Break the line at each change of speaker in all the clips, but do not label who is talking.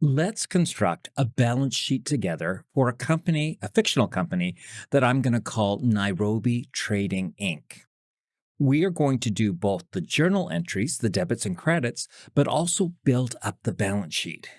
Let's construct a balance sheet together for a company, a fictional company that I'm going to call Nairobi Trading Inc. We are going to do both the journal entries, the debits and credits, but also build up the balance sheet.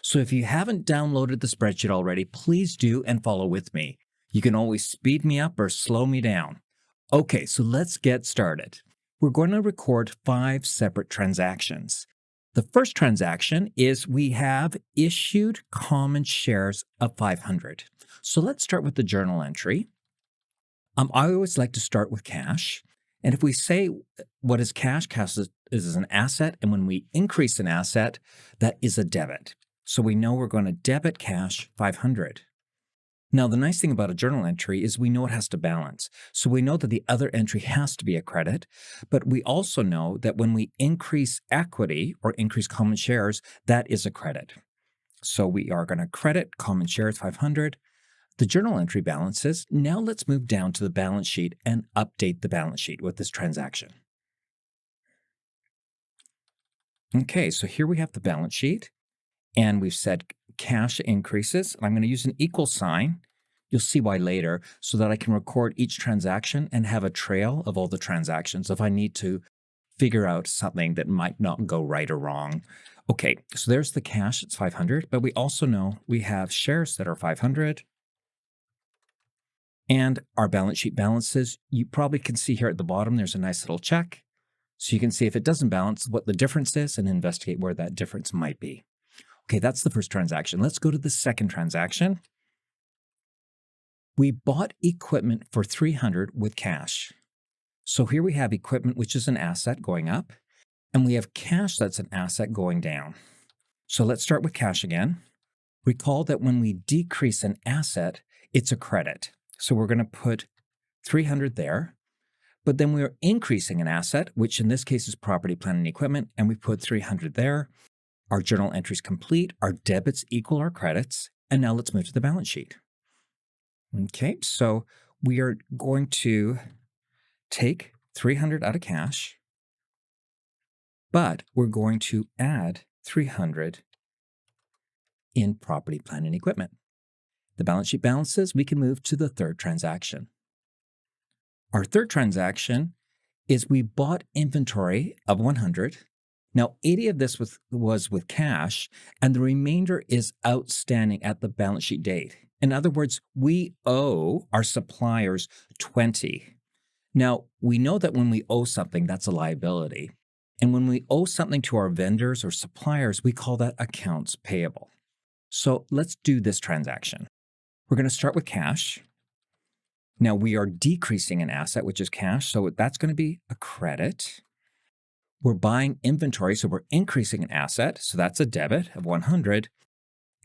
So if you haven't downloaded the spreadsheet already, please do and follow with me. You can always speed me up or slow me down. Okay, so let's get started. We're going to record 5 separate transactions. The first transaction is we have issued common shares of 500. So let's start with the journal entry. I always like to start with cash. And if we say what is cash, cash is an asset. And when we increase an asset, that is a debit. So we know we're going to debit cash 500. Now, the nice thing about a journal entry is we know it has to balance. So we know that the other entry has to be a credit, but we also know that when we increase equity or increase common shares, that is a credit. So we are going to credit common shares 500. The journal entry balances. Now let's move down to the balance sheet and update the balance sheet with this transaction. Okay, so here we have the balance sheet, and we've said cash increases. I'm going to use an equal sign. You'll see why later, so that I can record each transaction and have a trail of all the transactions if I need to figure out something that might not go right or wrong. Okay, so there's the cash, it's 500, but we also know we have shares that are 500. And our balance sheet balances, you probably can see here at the bottom, there's a nice little check. So you can see if it doesn't balance, what the difference is and investigate where that difference might be. Okay, that's the first transaction. Let's go to the second transaction. We bought equipment for 300 with cash. So here we have equipment, which is an asset going up, and we have cash that's an asset going down. So let's start with cash again. Recall that when we decrease an asset, it's a credit. So we're going to put 300 there, but then we're increasing an asset, which in this case is property, plant, and equipment, and we put 300 there. Our journal entry is complete. Our debits equal our credits. And now let's move to the balance sheet. Okay, so we are going to take 300 out of cash, but we're going to add 300 in property, plant, and equipment. The balance sheet balances, we can move to the third transaction. Our third transaction is we bought inventory of 100. Now, 80 of this was with cash, and the remainder is outstanding at the balance sheet date. In other words, we owe our suppliers 20. Now, we know that when we owe something, that's a liability. And when we owe something to our vendors or suppliers, we call that accounts payable. So let's do this transaction. We're going to start with cash. Now, we are decreasing an asset, which is cash, so that's going to be a credit. We're buying inventory, so we're increasing an asset, so that's a debit of 100.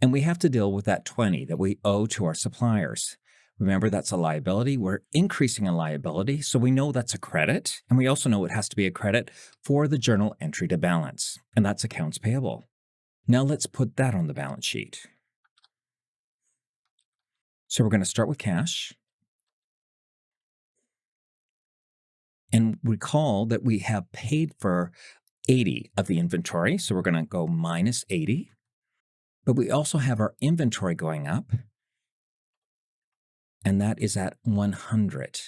And we have to deal with that 20 that we owe to our suppliers. Remember, that's a liability. We're increasing a liability, so we know that's a credit. And we also know it has to be a credit for the journal entry to balance, and that's accounts payable. Now let's put that on the balance sheet. So we're going to start with cash. And recall that we have paid for 80 of the inventory, so we're going to go minus 80. But we also have our inventory going up, and that is at 100.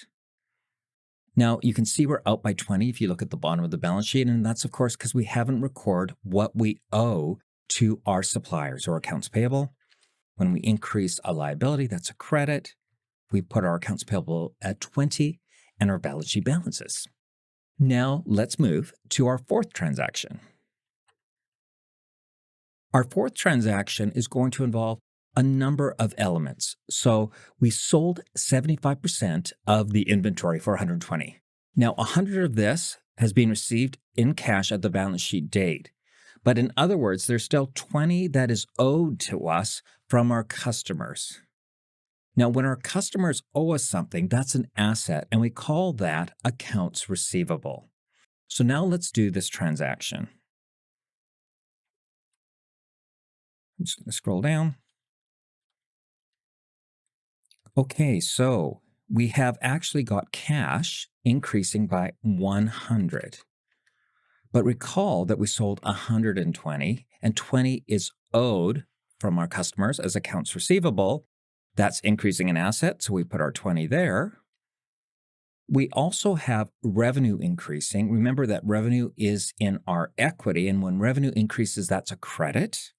Now, you can see we're out by 20 if you look at the bottom of the balance sheet, and that's, of course, because we haven't recorded what we owe to our suppliers or accounts payable. When we increase a liability, that's a credit. We put our accounts payable at 20 and our balance sheet balances. Now, let's move to our fourth transaction. Our fourth transaction is going to involve a number of elements. So we sold 75% of the inventory for 120. Now, 100 of this has been received in cash at the balance sheet date. But in other words, there's still 20 that is owed to us from our customers. Now, when our customers owe us something, that's an asset, and we call that accounts receivable. So now let's do this transaction. I'm just going to scroll down. Okay, so we have actually got cash increasing by 100. But recall that we sold 120, and 20 is owed from our customers as accounts receivable. That's increasing an asset, so we put our 20 there. We also have revenue increasing. Remember that revenue is in our equity, and when revenue increases, that's a credit.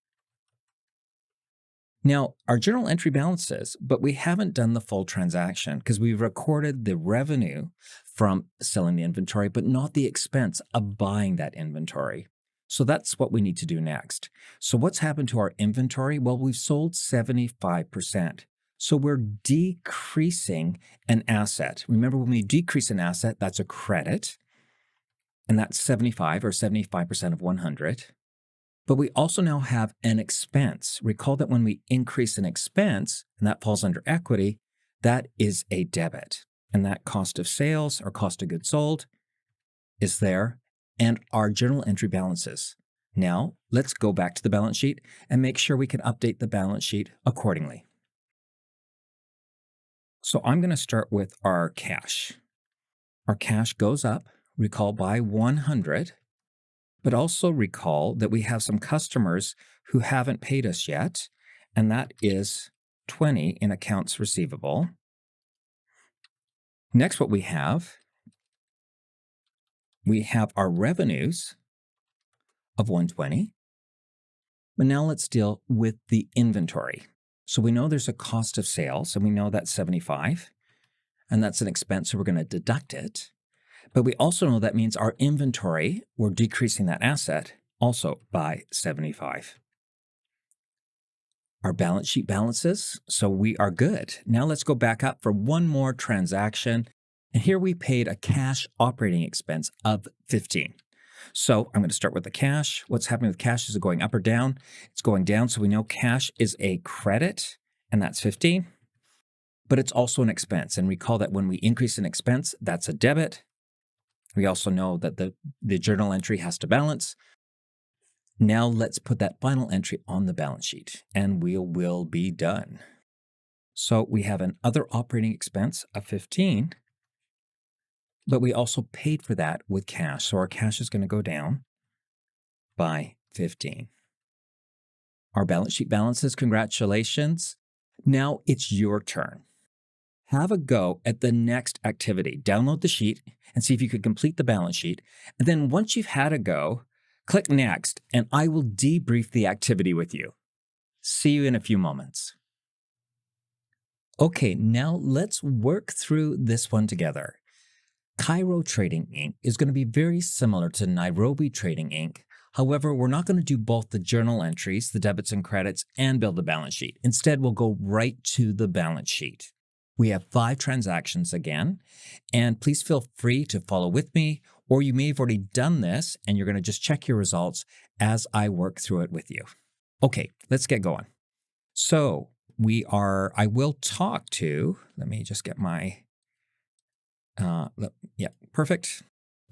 Now, our journal entry balances, but we haven't done the full transaction because we've recorded the revenue from selling the inventory, but not the expense of buying that inventory. So that's what we need to do next. So what's happened to our inventory? Well, we've sold 75%. So we're decreasing an asset. Remember, when we decrease an asset, that's a credit, and that's 75 or 75% of 100. But we also now have an expense. Recall that when we increase an expense, and that falls under equity, that is a debit. And that cost of sales or cost of goods sold is there, and our journal entry balances. Now, let's go back to the balance sheet and make sure we can update the balance sheet accordingly. So I'm going to start with our cash. Our cash goes up, recall, by 100. But also recall that we have some customers who haven't paid us yet, and that is 20 in accounts receivable. Next, what we have our revenues of 120. But now let's deal with the inventory. So we know there's a cost of sales, and we know that's 75, and that's an expense, so we're going to deduct it. But we also know that means our inventory, we're decreasing that asset also by 75. Our balance sheet balances, so we are good. Now let's go back up for one more transaction. And here we paid a cash operating expense of 15. So I'm going to start with the cash. What's happening with cash? Is it going up or down? It's going down, so we know cash is a credit, and that's 15. But it's also an expense. And recall that when we increase an expense, that's a debit. We also know that the journal entry has to balance. Now let's put that final entry on the balance sheet, and we will be done. So we have an other operating expense of 15, but we also paid for that with cash. So our cash is going to go down by 15. Our balance sheet balances, congratulations. Now it's your turn. Have a go at the next activity. Download the sheet and see if you could complete the balance sheet. And then once you've had a go, click Next, and I will debrief the activity with you. See you in a few moments. Okay, now let's work through this one together. Cairo Trading Inc. is going to be very similar to Nairobi Trading Inc. However, we're not going to do both the journal entries, the debits and credits, and build the balance sheet. Instead, we'll go right to the balance sheet. We have 5 transactions again, and please feel free to follow with me, or you may have already done this and you're going to just check your results as I work through it with you. Okay, let's get going. So I will talk to, let me just get my, perfect.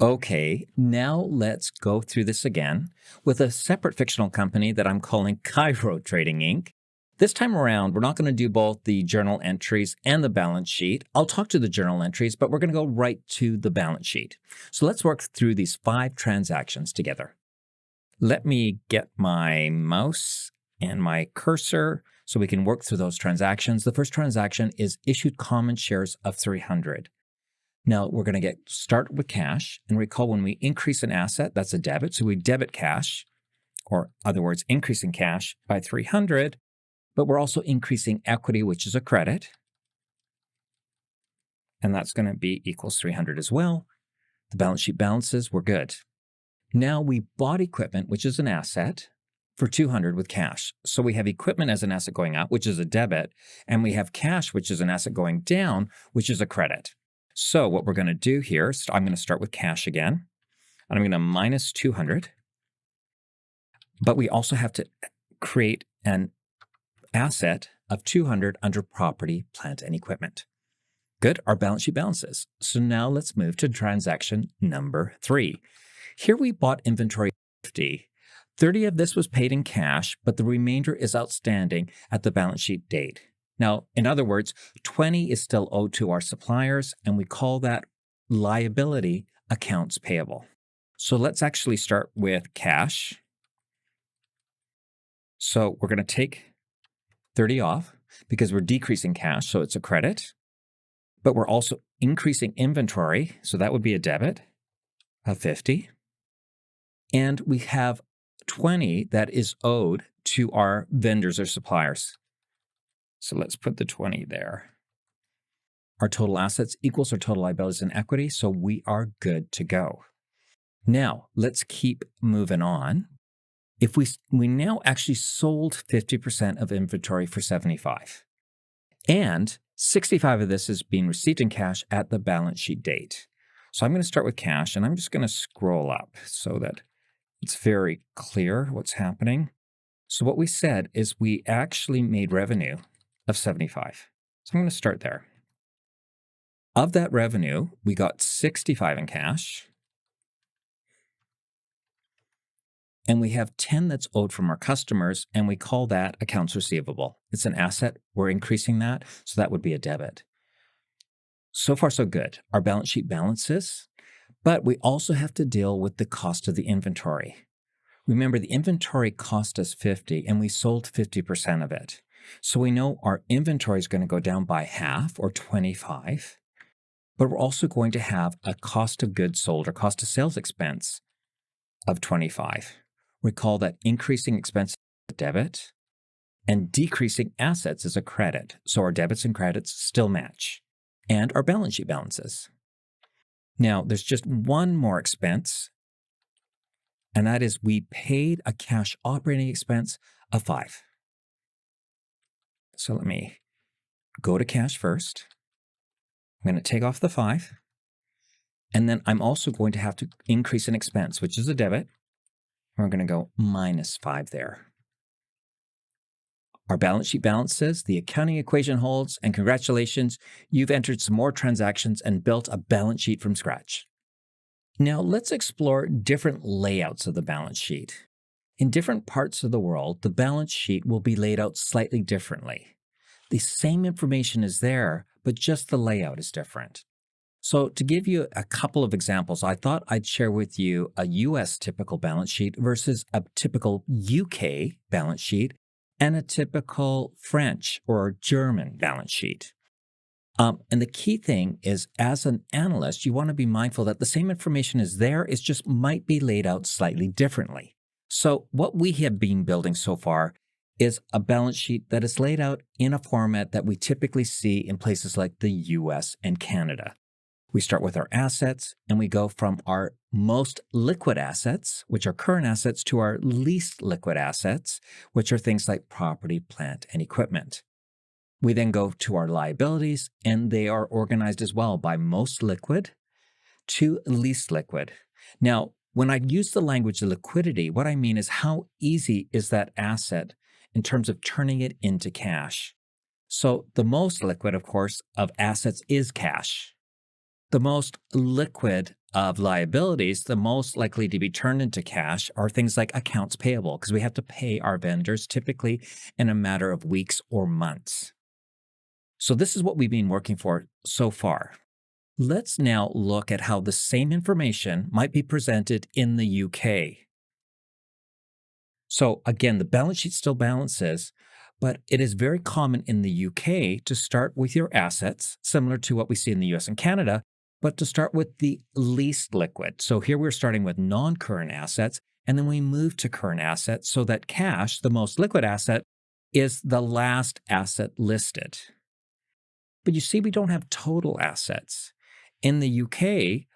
Okay, now let's go through this again with a separate fictional company that I'm calling Cairo Trading Inc. This time around, we're not going to do both the journal entries and the balance sheet. I'll talk to the journal entries, but we're going to go right to the balance sheet. So let's work through these 5 transactions together. Let me get my mouse and my cursor so we can work through those transactions. The first transaction is issued common shares of 300. Now we're going to start with cash, and recall when we increase an asset, that's a debit. So we debit cash, or other words, increasing cash by 300. But we're also increasing equity, which is a credit. And that's going to be equals 300 as well. The balance sheet balances, we're good. Now we bought equipment, which is an asset, for 200 with cash. So we have equipment as an asset going up, which is a debit, and we have cash, which is an asset going down, which is a credit. So what we're going to do here is I'm going to start with cash again, and I'm going to minus 200. But we also have to create an asset of 200 under property, plant, and equipment. Good, our balance sheet balances. So now let's move to transaction number 3. Here we bought inventory 50. 30 of this was paid in cash, but the remainder is outstanding at the balance sheet date. Now, in other words, 20 is still owed to our suppliers, and we call that liability accounts payable. So let's actually start with cash. So we're going to take 30 off because we're decreasing cash, so it's a credit. But we're also increasing inventory, so that would be a debit of 50. And we have 20 that is owed to our vendors or suppliers. So let's put the 20 there. Our total assets equals our total liabilities and equity, so we are good to go. Now, let's keep moving on. If we now actually sold 50% of inventory for 75, and 65 of this is being received in cash at the balance sheet date. So I'm going to start with cash, and I'm just going to scroll up so that it's very clear what's happening. So what we said is we actually made revenue of 75. So I'm going to start there. Of that revenue, we got 65 in cash. And we have 10 that's owed from our customers, and we call that accounts receivable. It's an asset. We're increasing that, so that would be a debit. So far, so good. Our balance sheet balances, but we also have to deal with the cost of the inventory. Remember, the inventory cost us 50, and we sold 50% of it. So we know our inventory is going to go down by half, or 25, but we're also going to have a cost of goods sold or cost of sales expense of 25. Recall that increasing expense is a debit and decreasing assets is a credit. So our debits and credits still match, and our balance sheet balances. Now, there's just one more expense, and that is we paid a cash operating expense of 5. So let me go to cash first. I'm going to take off the 5, and then I'm also going to have to increase an expense, which is a debit. We're going to go -5 there. Our balance sheet balances, the accounting equation holds, and congratulations, you've entered some more transactions and built a balance sheet from scratch. Now let's explore different layouts of the balance sheet. In different parts of the world, the balance sheet will be laid out slightly differently. The same information is there, but just the layout is different. So to give you a couple of examples, I thought I'd share with you a US typical balance sheet versus a typical UK balance sheet and a typical French or German balance sheet. And the key thing is, as an analyst, you want to be mindful that the same information is there, it just might be laid out slightly differently. So what we have been building so far is a balance sheet that is laid out in a format that we typically see in places like the US and Canada. We start with our assets, and we go from our most liquid assets, which are current assets, to our least liquid assets, which are things like property, plant, and equipment. We then go to our liabilities, and they are organized as well by most liquid to least liquid. Now, when I use the language of liquidity, what I mean is how easy is that asset in terms of turning it into cash. So the most liquid, of course, of assets is cash. The most liquid of liabilities, the most likely to be turned into cash, are things like accounts payable, because we have to pay our vendors typically in a matter of weeks or months. So this is what we've been working for so far. Let's now look at how the same information might be presented in the UK. So again, the balance sheet still balances, but it is very common in the UK to start with your assets, similar to what we see in the US and Canada, but to start with the least liquid. So here we're starting with non-current assets, and then we move to current assets so that cash, the most liquid asset, is the last asset listed. But you see, we don't have total assets. In the UK,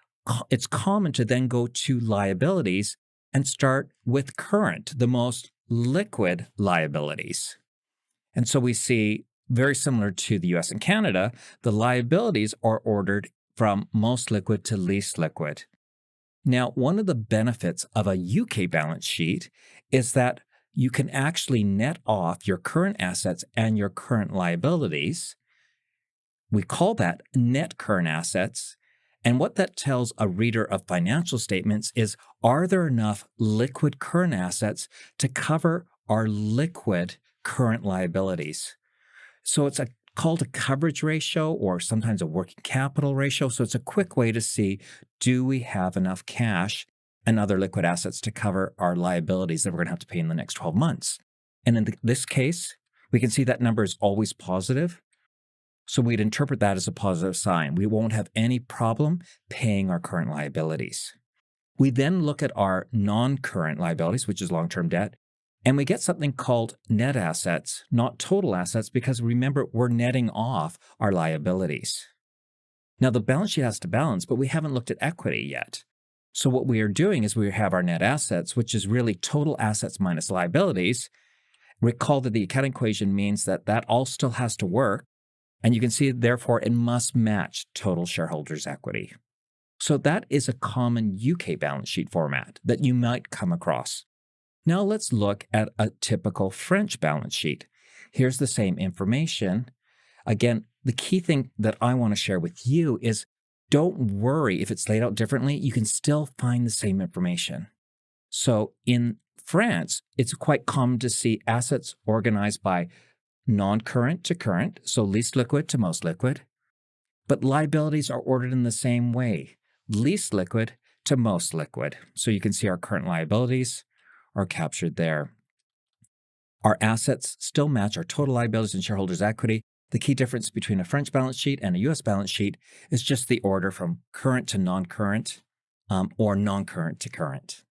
it's common to then go to liabilities and start with current, the most liquid liabilities. And so we see, very similar to the US and Canada, the liabilities are ordered from most liquid to least liquid. Now, one of the benefits of a UK balance sheet is that you can actually net off your current assets and your current liabilities. We call that net current assets. And what that tells a reader of financial statements is, are there enough liquid current assets to cover our liquid current liabilities? So it's called a coverage ratio, or sometimes a working capital ratio. So it's a quick way to see, do we have enough cash and other liquid assets to cover our liabilities that we're going to have to pay in the next 12 months? And in this case, we can see that number is always positive. So we'd interpret that as a positive sign. We won't have any problem paying our current liabilities. We then look at our non-current liabilities, which is long-term debt, and we get something called net assets, not total assets, because remember, we're netting off our liabilities. Now, the balance sheet has to balance, but we haven't looked at equity yet. So what we are doing is we have our net assets, which is really total assets minus liabilities. Recall that the accounting equation means that that all still has to work. And you can see, therefore, it must match total shareholders' equity. So that is a common UK balance sheet format that you might come across. Now let's look at a typical French balance sheet. Here's the same information. Again, the key thing that I want to share with you is don't worry if it's laid out differently. You can still find the same information. So in France, it's quite common to see assets organized by non-current to current, so least liquid to most liquid. But liabilities are ordered in the same way, least liquid to most liquid. So you can see our current liabilities are captured there. Our assets still match our total liabilities and shareholders' equity. The key difference between a French balance sheet and a US balance sheet is just the order from current to non-current or non-current to current.